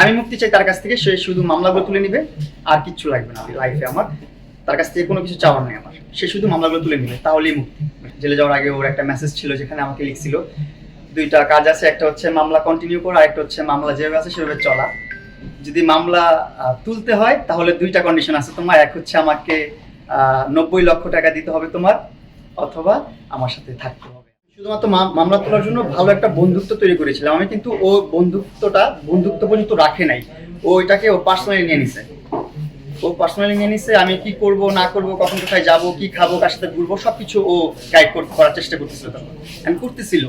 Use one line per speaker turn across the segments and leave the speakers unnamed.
আমি মুক্তি চাই তার কাছ থেকে, সে শুধু মামলাগুলো তুলে নিবে, আর কিচ্ছু লাগবে না লাইফে আমার। তার কাছ থেকে কোনো কিছু চাওয়ার নেই আমার, সে শুধু মামলাগুলো তুলে নিবে, তাহলেই মুক্তি। জেলে যাওয়ার আগে ওর একটা মেসেজ ছিল যেখানে আমাকে লিখছিল দুইটা কাজ আছে, একটা হচ্ছে মামলা কন্টিনিউ করা, একটা হচ্ছে মামলা যেভাবে আছে সেভাবে চলা। যদি মামলা তুলতে হয় তাহলে দুইটা কন্ডিশন আছে তোমার, এক হচ্ছে আমাকে 90 লক্ষ টাকা দিতে হবে তোমার, অথবা আমার সাথে থাকতে হবে। শুধুমাত্র মামলা তোলার জন্য ভালো একটা বন্ধুত্ব তৈরি করেছিলাম আমি, কিন্তু ও বন্ধুত্ব পর্যন্ত রাখে নাই, ও এটাকে ও পার্সোনালি নিয়ে নিছে। আমি কি করব না করব, কখন কোথায় যাব, কি খাবো, কার সাথে ঘুরবো, সবকিছু ও গাইড করার চেষ্টা করতেছিল। তখন আমি করতেছিল,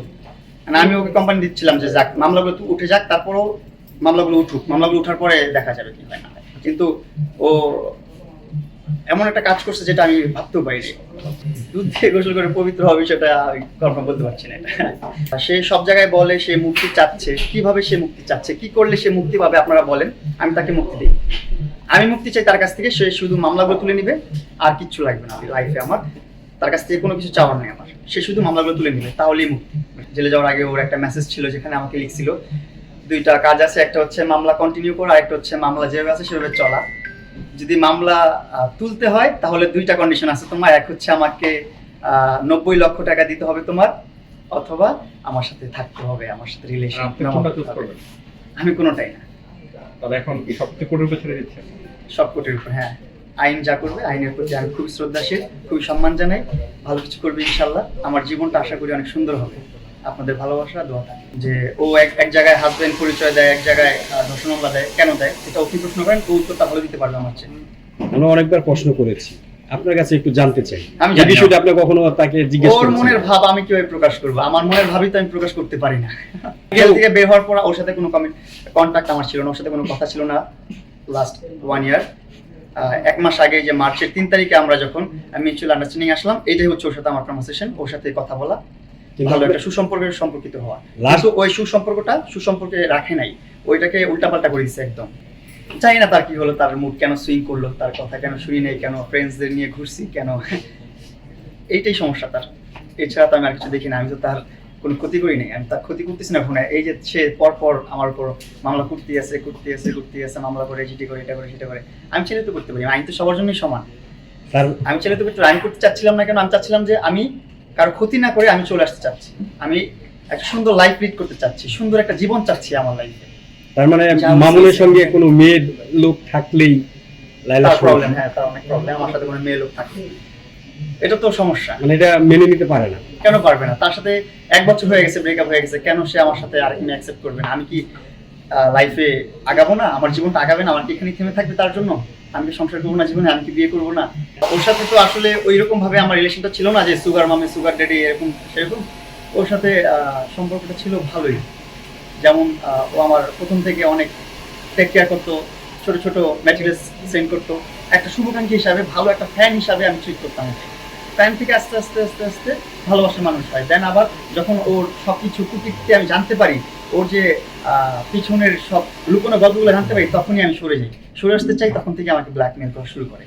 আমি ওকে কোম্পানি দিচ্ছিলাম যে যাক মামলাগুলো উঠে যাক, তারপরও মামলাগুলো উঠুক, মামলাগুলো উঠার পরে দেখা যাবে কি হয় না। কিন্তু ও এমন একটা কাজ করছে যেটা আমি ভাবতেও পারিনি। দুধ দিয়ে গোসল করে পবিত্র হবে সেটা কনফার্ম বলতে পারছি না। সে সব জায়গায় বলে সে মুক্তি চাচ্ছে, কিভাবে সে মুক্তি চাচ্ছে, কি করলে সে মুক্তি পাবে আপনারা বলেন, আমি তাকে মুক্তি দিই। আমি মুক্তি চাই তার কাছ থেকে, সে শুধু মামলাগুলো তুলে নিবে, আর কিচ্ছু লাগবে না লাইফে আমার। তার কাছ থেকে কোনো কিছু চাওয়ার নেই আমার, সে শুধু মামলাগুলো তুলে নিবে, তাহলেই মুক্তি। জেলে যাওয়ার আগে ওর একটা মেসেজ ছিল যেখানে আমাকে লিখছিল দুইটা কাজ আছে, একটা হচ্ছে মামলা কন্টিনিউ করা, একটা হচ্ছে মামলা যেভাবে আছে সেভাবে চলা। যদি মামলা তুলতে হয় তাহলে দুইটা কন্ডিশন আছে তোমার, এক হচ্ছে আমাকে 90 লক্ষ টাকা দিতে হবে তোমার, অথবা আমার সাথে থাকতে হবে, আমার সাথে রিলেশন। আমি কোনোটাই না।
তবে এখন কি সবচেয়ে কোটির উপর ছেড়ে দিচ্ছেন?
সব কোটির উপর, হ্যাঁ। আইন যা করবে, আইনের প্রতি আমি খুবই শ্রদ্ধাশীল, খুবই সম্মান জানাই। ভালো কিছু করবে ইনশাল্লাহ, আমার জীবনটা আশা করি অনেক সুন্দর হবে। আপনাদের ভালোবাসা দোয়া থাকে যে ও এক জায়গায় হাজবেন্ড পরিচয় দেয়, এক জায়গায় ধর্ষণ মামলা দেয়, কেন দেয় এটা ওকে প্রশ্ন করেন, ও উত্তরটা ভালো দিতে পারবে আমার চেয়ে।
আমরা অনেকবার প্রশ্ন করেছি, আপনার কাছে একটু জানতে চাই
আমি
এই বিষয়টা আপনি কখনো তাকে জিজ্ঞেস করেছেন?
ওর মনের ভাব আমি কিভাবে প্রকাশ করব? আমার মনের ভাবই তো আমি প্রকাশ করতে পারি না। জেল থেকে বের হওয়ার পর ওর সাথে কোনো কন্ট্যাক্ট আমার ছিল না, ওর সাথে কোনো কথা ছিল না লাস্ট 1 ইয়ার। 1 মাস আগে যে মার্চের 3 তারিখে আমরা যখন মিউচুয়াল আন্ডারস্ট্যান্ডিং আসলাম, এটাই হচ্ছে ওর সাথে আমার কনভারসেশন, ওর সাথে কথা বলা, ভালো একটা সম্পর্কিত হওয়া। কিন্তু ওই সুসম্পর্কে রাখে নাই, ওইটাকে উল্টাপাল্টা করে দিচ্ছে একদম। জানি না তার কি হলো, তার মুড কেন সুইং করলো, তার কথা কেন শুনি নাই, কেন ফ্রেন্ডসদের নিয়ে ঘুরছি কেন, এইটাই সমস্যা তার। এছাড়া তো আমি আর কিছু দেখি না। আমি তো তার কোনো ক্ষতি করি নাই, আমি তার ক্ষতি করতেছি না ফোনে। এই যে সে পরপর আমার উপর মামলা করতে আছে, মামলা করে, জিডি করে, এটা করে, সেটা করে। আমি ছেলে তো করতে পারি, আইন তো সবার জন্যই সমান। আমি ছেলে তো করতে, আমি করতে চাচ্ছিলাম না কেন? আমি চাচ্ছিলাম যে আমি কারো ক্ষতি না করে আমি চলে আসতে চাচ্ছি, আমি একটা সুন্দর লাইফ লিড করতে চাচ্ছি, সুন্দর একটা জীবন চাচ্ছি আমার লাইফে।
তার মানে মামুনের সঙ্গে কোনো মেয়ে লোক থাকলেই লাইলা
প্রবলেম, হ্যাঁ তার অনেক প্রবলেম। আমার সাথে কোনো মেয়ে লোক থাকলে এটা তো সমস্যা,
মানে এটা মেনে নিতে পারে না।
কেন পারবে না? তার সাথে 1 বছর হয়ে গেছে, ব্রেকআপ হয়ে গেছে, কেন সে আমার সাথে আরেক মেয়ে অ্যাকসেপ্ট করবে না? আমি কি লাইফে আগাবো না? আমার জীবনটা আগাবে না? আমার কি এখানে থেমে থাকবে তার জন্য? আমি কি সংসার করবো না জীবনে? আমি কি বিয়ে করবো না? ওর সাথে তো আসলে ওই রকম ভাবে আমার রিলেশনটা ছিল না যে সুগার মামি, সুগার ড্যাডি এরকম সেরকম। ওর সাথে সম্পর্কটা ছিল ভালোই, যেমন ও আমার প্রথম থেকে অনেক টেক কেয়ার করতো, ছোট ছোট ম্যাটেরিয়ালস সেন্ড করতো। একটা শুভাকাঙ্ক্ষী হিসাবে, ভালো একটা ফ্যান হিসাবে আমি ট্রিট করতাম। ফ্যান থেকে আস্তে আস্তে আস্তে আস্তে ভালোবাসার মানুষ হয়। দেন আবার যখন ওর সব কিছু কুটিতে আমি জানতে পারি, ওর যে পিছনের সব লুকোনো গল্পগুলো জানতে পারি, তখনই আমি সরে আসতে চাই, তখন থেকে আমাকে ব্ল্যাকমেল করা শুরু করে।